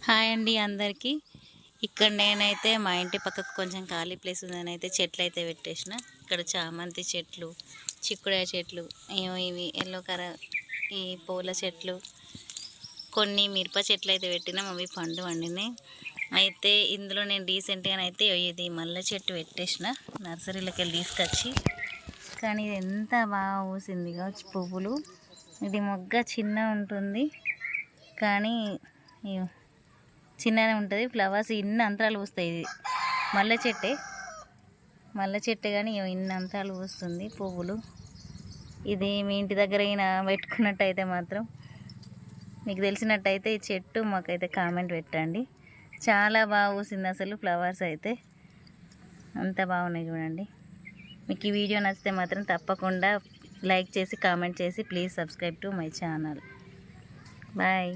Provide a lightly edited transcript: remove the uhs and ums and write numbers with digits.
Hi అండి అందరికీ. ఇక్కడ నేనైతే మా ఇంటి పక్కకు కొంచెం ఖాళీ ప్లేస్ ఉందని అయితే చెట్లు అయితే పెట్టేసిన. ఇక్కడ చామంతి చెట్లు, చిక్కుడాయ చెట్లు, ఇవి ఎల్లో కలర్ ఈ పూల చెట్లు, కొన్ని మిరప చెట్లు అయితే పెట్టినాం. అవి పండు వండినాయి. అయితే ఇందులో నేను రీసెంట్గానైతే ఇది మల్లె చెట్టు పెట్టేసిన నర్సరీలోకి వెళ్ళి తీసుకొచ్చి. కానీ ఇది ఎంత బాగా పూసింది కావచ్చు పువ్వులు. ఇది మొగ్గ చిన్న ఉంటుంది కానీ చిన్ననే ఉంటుంది. ఫ్లవర్స్ ఇన్ని అంతరాలు పూస్తాయి. ఇది మల్లె చెట్టే కానీ ఇన్ని అంతరాలు పూస్తుంది పువ్వులు. ఇది మీ ఇంటి దగ్గర అయినా పెట్టుకున్నట్టయితే మాత్రం, మీకు తెలిసినట్టయితే ఈ చెట్టు మాకైతే కామెంట్ పెట్టండి. చాలా బాగా పూసింది అసలు. ఫ్లవర్స్ అయితే అంత బాగున్నాయి చూడండి. మీకు ఈ వీడియో నచ్చితే మాత్రం తప్పకుండా లైక్ చేసి కామెంట్ చేసి please subscribe to my channel. Bye.